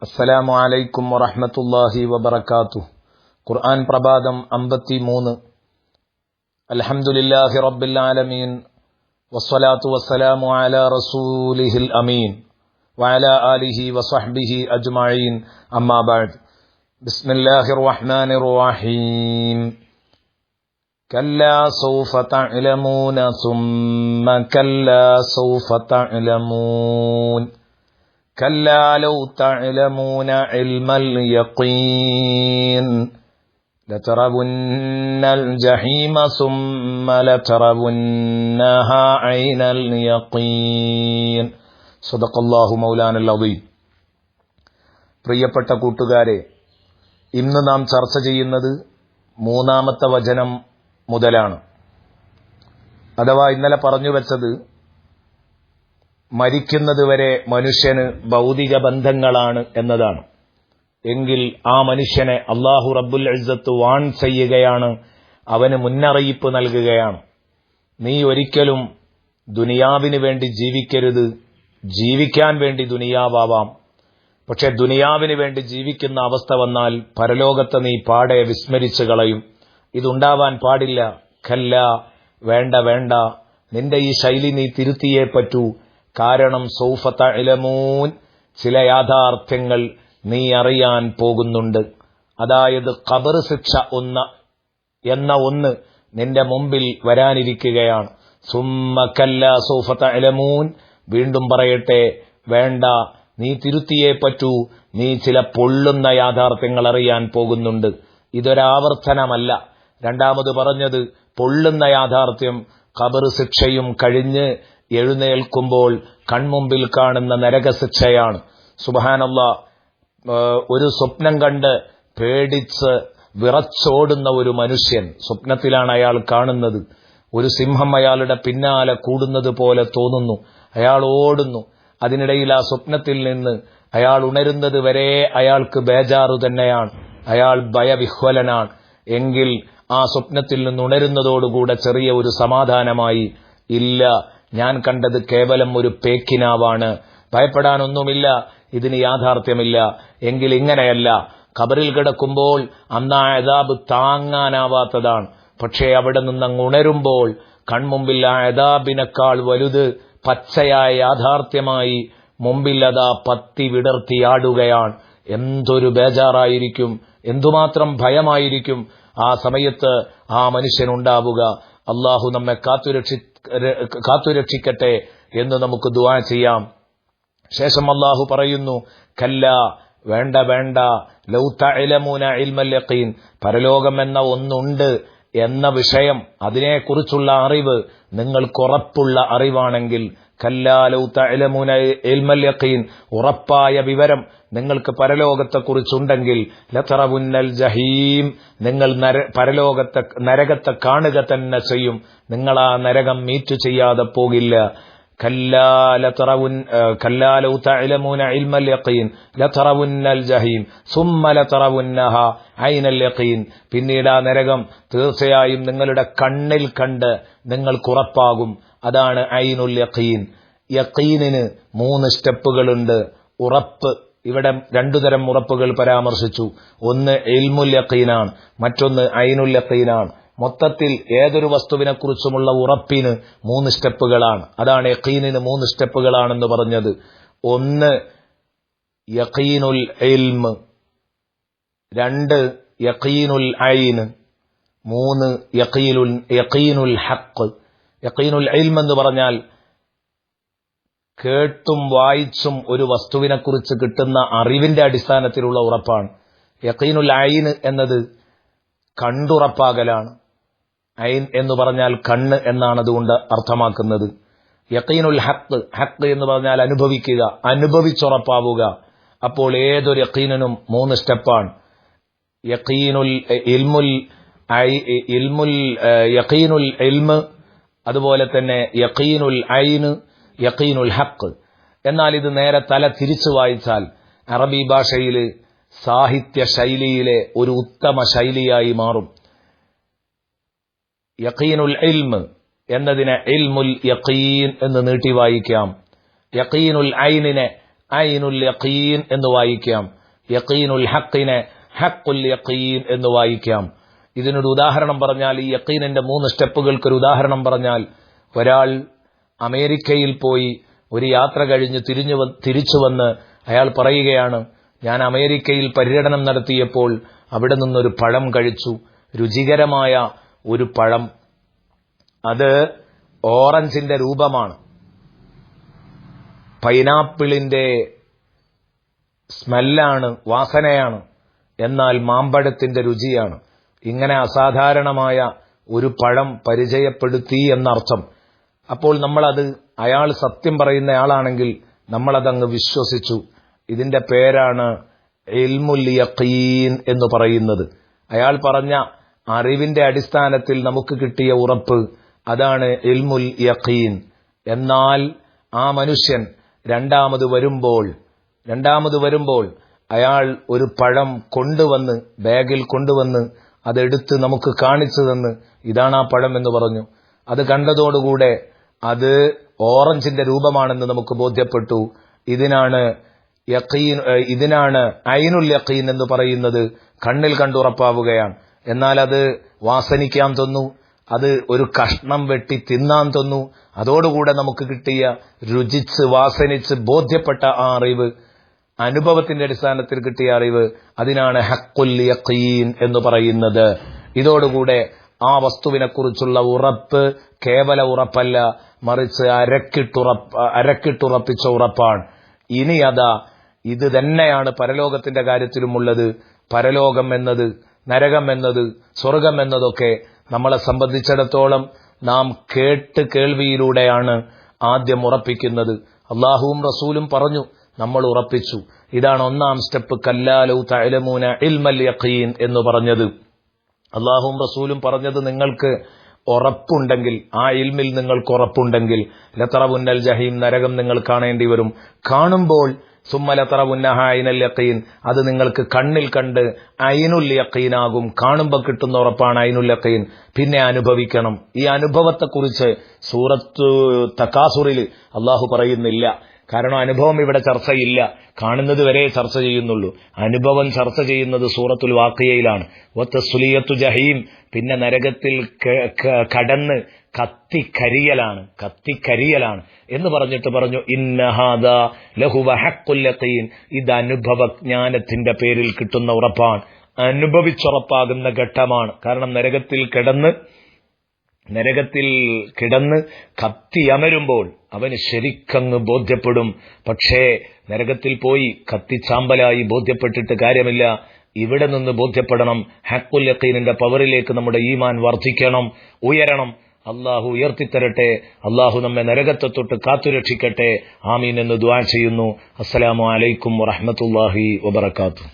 അസ്സലാമു അലൈക്കും വറഹ്മത്തുള്ളാഹി വബറകാതുഹു. ഖുർആൻ പ്രഭാതം 53. അൽഹംദുലില്ലാഹി റബ്ബിൽ ആലമീൻ വസ്സലാത്തു വസ്സലാമു അലാ റസൂലിഹിൽ അമീൻ വഅലാ ആലിഹി വസഹ്ബിഹി അജ്മഈൻ. അമ്മാ ബഅദ്. ബിസ്മില്ലാഹിർ റഹ്മാനിർ റഹീം. കല്ലാ സൗഫ തഅലമൂന സുമ്മ കല്ലാ സൗഫ തഅലമൂൻ كلا لو تعلمون علم اليقين لترون الجحيم ثم لترونها عين اليقين صدق الله مولانا العظيم. പ്രിയപ്പെട്ട കൂട്ടുകാരെ, ഇന്ന് നാം ചർച്ച ചെയ്യുന്നത് മൂന്നാമത്തെ വചനം മുതലാണ്. അഥവാ ഇന്നലെ പറഞ്ഞു വെച്ചത് മരിക്കുന്നതുവരെ മനുഷ്യന് ഭൗതിക ബന്ധങ്ങളാണ് എന്നതാണ്. എങ്കിൽ ആ മനുഷ്യനെ അല്ലാഹു റബ്ബുൽ ഇസ്സത്ത് വാൺ ചെയ്യുകയാണ്, അവന് മുന്നറിയിപ്പ് നൽകുകയാണ്. നീ ഒരിക്കലും ദുനിയാവിന് വേണ്ടി ജീവിക്കരുത്. ജീവിക്കാൻ വേണ്ടി ദുനിയാവാം, പക്ഷെ ദുനിയാവിന് വേണ്ടി ജീവിക്കുന്ന അവസ്ഥ വന്നാൽ പരലോകത്തെ നീ പാടെ വിസ്മരിച്ചു കളയും. ഇതുണ്ടാവാൻ പാടില്ല. ഖല്ല, വേണ്ട വേണ്ട, നിന്റെ ഈ ശൈലി നീ തിരുത്തിയേ പറ്റൂ. കാരണം സൗഫ തഅലമൂൻ, ചില യാഥാർത്ഥ്യങ്ങൾ നീ അറിയാൻ പോകുന്നുണ്ട്. അതായത് ഖബർ ശിക്ഷ എന്ന ഒന്ന് നിന്റെ മുമ്പിൽ വരാനിരിക്കുകയാണ്. സുമ്മ കല്ലാ സൗഫ തഅലമൂൻ, വീണ്ടും പറയട്ടെ, വേണ്ട, നീ തിരുത്തിയേ പറ്റൂ. നീ ചില പൊള്ളുന്ന യാഥാർത്ഥ്യങ്ങൾ അറിയാൻ പോകുന്നുണ്ട്. ഇതൊരാവർത്തനമല്ല. രണ്ടാമത് പറഞ്ഞത് പൊള്ളുന്ന യാഥാർത്ഥ്യം ഖബർ ശിക്ഷയും കഴിഞ്ഞ് എഴുന്നേൽക്കുമ്പോൾ കൺമുമ്പിൽ കാണുന്ന നരകശിക്ഷയാണ്. സുബ്ഹാനല്ലാഹ്, ഒരു സ്വപ്നം കണ്ട് പേടിച്ച് വിറച്ചോടുന്ന ഒരു മനുഷ്യൻ, സ്വപ്നത്തിലാണ് അയാൾ കാണുന്നത്. ഒരു സിംഹം അയാളുടെ പിന്നാലെ കൂടുന്നത് പോലെ തോന്നുന്നു. അയാൾ ഓടുന്നു. അതിനിടയിൽ ആ സ്വപ്നത്തിൽ നിന്ന് അയാൾ ഉണരുന്നത് വരെ അയാൾക്ക് ബേജാറു തന്നെയാണ്. അയാൾ ഭയവിഹ്വലനാണ്. എങ്കിൽ ആ സ്വപ്നത്തിൽ നിന്ന് ഉണരുന്നതോടുകൂടെ ചെറിയ ഒരു സമാധാനമായി. ഇല്ല, ഞാൻ കണ്ടത് കേവലം ഒരു പേക്കിനാവാണ്, ഭയപ്പെടാനൊന്നുമില്ല, ഇതിന് യാഥാർത്ഥ്യമില്ല. എങ്കിൽ ഇങ്ങനെയല്ല. ഖബറിൽ കിടക്കുമ്പോൾ അന്ന് അദാബ് താങ്ങാനാവാത്തതാണ്. പക്ഷേ അവിടെ നിന്നങ്ങ് ഉണരുമ്പോൾ കൺമുമ്പിൽ ആ അദാബിനേക്കാൾ വലുത് പച്ചയായ യാഥാർത്ഥ്യമായി മുമ്പിൽ അതാ പത്തി വിടർത്തിയാടുകയാണ്. എന്തൊരു ബേജാറായിരിക്കും, എന്തുമാത്രം ഭയമായിരിക്കും ആ സമയത്ത് ആ മനുഷ്യനുണ്ടാവുക. അള്ളാഹു നമ്മെ കാത്തുരക്ഷിക്കട്ടെ എന്ന് നമുക്ക് ദുആ ചെയ്യാം. ശേഷം അള്ളാഹു പറയുന്നു, കല്ല, വേണ്ട വേണ്ട, ലൗ തഅലമൂന ഇൽമൽ യഖീൻ, പരലോകം എന്ന ഒന്നുണ്ട് എന്ന വിഷയം, അതിനെക്കുറിച്ചുള്ള അറിവ് നിങ്ങൾക്കുറപ്പുള്ള അറിവാണെങ്കിൽ, കല്ലാ ലൗ തഅലമൂന ഇൽമൽ യഖീൻ, ഉറപ്പായ വിവരം നിങ്ങൾക്ക് പരലോകത്തെക്കുറിച്ചുണ്ടെങ്കിൽ, ലതറവുന്നൽ ജഹീം, നിങ്ങൾ നരകത്തെ കാണുക തന്നെ ചെയ്യും. നിങ്ങൾ ആ നരകം മീറ്റ് ചെയ്യാതെ പോകില്ല. കല്ലാ ലൗ തഅലമൂന ഇൽമൽ യഖീൻ ലതറവുന്നൽ ജഹീം സുമ്മ ലതറവുന്നഹാ ഐനൽ യഖീൻ, പിന്നീട് ആ നരകം തീർച്ചയായും നിങ്ങളുടെ കണ്ണിൽ കണ്ട് നിങ്ങൾക്കുറപ്പാകും. അതാണ് ഐനുൽ യഖീൻ. യഖീനിന് 3 സ്റ്റെപ്പുകളുണ്ട്. ഉറപ്പ്, ഇവിടെ 2 തരം ഉറപ്പുകൾ പരാമർശിച്ചു. ഒന്ന് ഇൽമുൽ യഖീനാണ്, മറ്റൊന്ന് ഐനുൽ യഖീനാണ്. മൊത്തത്തിൽ ഏതൊരു വസ്തുവിനെ കുറിച്ചുമുള്ള ഉറപ്പിന് 3 സ്റ്റെപ്പുകളാണ്. അതാണ് യഖീനിന് 3 സ്റ്റെപ്പുകളാണെന്ന് പറഞ്ഞത്. ഒന്ന് യഖീനുൽ ഇൽമ്, 2 യഖീനുൽ ഐന്, 3 യഖീനുൽ ഹഖ്. യഖീനുൽ ഇൽമ് എന്ന് പറഞ്ഞാൽ കേട്ടും വായിച്ചും ഒരു വസ്തുവിനെ കുറിച്ച് കിട്ടുന്ന അറിവിന്റെ അടിസ്ഥാനത്തിലുള്ള ഉറപ്പാണ്. യഖീനുൽ ഐന് എന്നത് കണ്ടുറപ്പാകലാണ്. ഐൻ എന്ന് പറഞ്ഞാൽ കണ്ണ് എന്നാണ് അതുകൊണ്ട് അർത്ഥമാക്കുന്നത്. യഖീനുൽ ഹഖ് എന്ന് പറഞ്ഞാൽ അനുഭവിക്കുക, അനുഭവിച്ചുറപ്പാവുക. അപ്പോൾ ഏതൊരു യഖീനിനും 3 സ്റ്റെപ്പാണ്. യഖീനുൽ ഇൽമ്, അതുപോലെ തന്നെ യഖീനുൽ ഐന്, യഖീനുൽ ഹഖ്. എന്നാൽ ഇത് നേരെ തല തിരിച്ചു വായിച്ചാൽ അറബി ഭാഷയിലെ സാഹിത്യ ശൈലിയിലെ ഒരു ഉത്തമ ശൈലിയായി മാറും. യഖീനുൽ ഇൽമ് എന്നതിനെ ഇൽമുൽ യഖീൻ എന്ന് നീട്ടി വായിക്കാം. യഖീനുൽ ഐനിനെ ഐനുൽ യഖീൻ എന്ന് വായിക്കാം. യഖീനുൽ ഹഖിനെ ഹഖുൽ യഖീൻ എന്ന് വായിക്കാം. ഇതിനൊരു ഉദാഹരണം പറഞ്ഞാൽ, ഈ യഖീനിന്റെ 3 സ്റ്റെപ്പുകൾക്കൊരു ഉദാഹരണം പറഞ്ഞാൽ, ഒരാൾ അമേരിക്കയിൽ പോയി ഒരു യാത്ര കഴിഞ്ഞ് തിരിച്ചു വന്ന് അയാൾ പറയുകയാണ്, ഞാൻ അമേരിക്കയിൽ പര്യടനം നടത്തിയപ്പോൾ അവിടെ നിന്നൊരു പഴം കഴിച്ചു, രുചികരമായ ഒരു പഴം. അത് ഓറഞ്ചിന്റെ രൂപമാണ്, പൈനാപ്പിളിന്റെ സ്മെല്ലാണ്, വാസനയാണ്, എന്നാൽ മാമ്പഴത്തിന്റെ രുചിയാണ്. ഇങ്ങനെ അസാധാരണമായ ഒരു പഴം പരിചയപ്പെടുത്തി എന്നർത്ഥം. അപ്പോൾ നമ്മളത്, അയാൾ സത്യം പറയുന്നയാളാണെങ്കിൽ നമ്മളതങ്ങ് വിശ്വസിച്ചു. ഇതിന്റെ പേരാണ് ഇൽമുൽ യഖീൻ എന്ന് പറയുന്നത്. അയാൾ പറഞ്ഞ അറിവിന്റെ അടിസ്ഥാനത്തിൽ നമുക്ക് കിട്ടിയ ഉറപ്പ്, അതാണ് ഇൽമുൽ യഖീൻ. എന്നാൽ ആ മനുഷ്യൻ രണ്ടാമത് വരുമ്പോൾ അയാൾ ഒരു പഴം കൊണ്ടുവന്ന്, ബാഗിൽ കൊണ്ടുവന്ന് അതെടുത്ത് നമുക്ക് കാണിച്ചു തന്ന്, ഇതാണ് ആ പഴം എന്ന് പറഞ്ഞു. അത് കണ്ടതോടുകൂടെ അത് ഓറഞ്ചിന്റെ രൂപമാണെന്ന് നമുക്ക് ബോധ്യപ്പെട്ടു. ഇതിനാണ് ഐനുൽ യഖീൻ എന്ന് പറയുന്നത്. കണ്ണിൽ കണ്ടുറപ്പാവുകയാണ്. എന്നാൽ അത് വാസനിക്കാൻ തന്നു, അത് ഒരു കഷ്ണം വെട്ടി തിന്നാൻ തന്നു. അതോടുകൂടെ നമുക്ക് കിട്ടിയ രുചിച്ച് വാസനിച്ച് ബോധ്യപ്പെട്ട ആ അറിവ്, അനുഭവത്തിന്റെ അടിസ്ഥാനത്തിൽ കിട്ടിയ അറിവ്, അതിനാണ് ഹഖുൽ യഖീൻ എന്ന് പറയുന്നത്. ഇതോടുകൂടെ ആ വസ്തുവിനെ കുറിച്ചുള്ള ഉറപ്പ് കേവല ഉറപ്പല്ല, മറിച്ച് അരക്കിട്ടുറപ്പിച്ച ഉറപ്പാണ്. ഇനി ഇത് തന്നെയാണ് പരലോകത്തിന്റെ കാര്യത്തിലുമുള്ളത്. പരലോകം എന്നത്, നരകം എന്നത്, സ്വർഗം എന്നതൊക്കെ നമ്മളെ സംബന്ധിച്ചിടത്തോളം നാം കേൾവിയിലൂടെയാണ് ആദ്യം ഉറപ്പിക്കുന്നത്. അള്ളാഹുവും റസൂലും പറഞ്ഞു, നമ്മൾ ഉറപ്പിച്ചു. ഇതാണ് 1ാം സ്റ്റെപ്പ്, കല്ലാ ലൗ തഅലമൂന ഇൽമൽ യഖീൻ എന്ന് പറഞ്ഞത്. അള്ളാഹുവും റസൂലും പറഞ്ഞത്, നിങ്ങൾക്ക് ഉറപ്പുണ്ടെങ്കിൽ, ആ ഇൽമിൽ നിങ്ങൾക്ക് ഉറപ്പുണ്ടെങ്കിൽ, ലതറവുന്നൽ ജഹീം, നരകം നിങ്ങൾ കാണേണ്ടി വരും. കാണുമ്പോൾ സുമ്മ ലതറവുന്നഹ ഐനൽ യഖീൻ, അത് നിങ്ങൾക്ക് കണ്ണിൽ കണ്ട് ഐനുൽ യഖീനാകും. കാണുമ്പോൾ കിട്ടുന്ന ഉറപ്പാണ് ഐനുൽ യഖീൻ. പിന്നെ അനുഭവിക്കണം. ഈ അനുഭവത്തെക്കുറിച്ച് സൂറത്ത് തകാസുറിൽ അള്ളാഹു പറയുന്നില്ല. കാരണം അനുഭവം ഇവിടെ ചർച്ചയില്ല, കാണുന്നത് വരെ ചർച്ച ചെയ്യുന്നുള്ളൂ. അനുഭവം ചർച്ച ചെയ്യുന്നത് സൂറത്തുൽ വാഖിയയിലാണ്. വതസ്ലിയത്തു ജഹീം, പിന്നെ നരകത്തിൽ കടന്ന് കത്തിക്കരിയലാണ് എന്ന് പറഞ്ഞിട്ട് പറഞ്ഞു, ഇന്ന ഹാദാ ലഹുവ ഹഖുൽ യഖീൻ, ഇത് അനുഭവജ്ഞാനത്തിന്റെ പേരിൽ കിട്ടുന്ന ഉറപ്പാണ്, അനുഭവിച്ചുറപ്പാകുന്ന ഘട്ടമാണ്. കാരണം നരകത്തിൽ കിടന്ന് കത്തിയമരുമ്പോൾ അവന് ശരിക്കങ്ങ് ബോധ്യപ്പെടും. പക്ഷേ നരകത്തിൽ പോയി കത്തിച്ചാമ്പലായി ബോധ്യപ്പെട്ടിട്ട് കാര്യമില്ല. ഇവിടെ നിന്ന് ബോധ്യപ്പെടണം. ഹഖുൽ യഖീനിന്റെ പവറിലേക്ക് നമ്മുടെ ഈമാൻ വർദ്ധിക്കണം, ഉയരണം. അള്ളാഹു ഉയർത്തിത്തരട്ടെ. അള്ളാഹു നമ്മെ നരകത്തെ തൊട്ട് കാത്തുരക്ഷിക്കട്ടെ. ആമീൻ എന്ന് ദുആ ചെയ്യുന്നു. അസ്സലാമു അലൈക്കും വറഹ്മത്തുള്ളാഹി വബറകാതുഹു.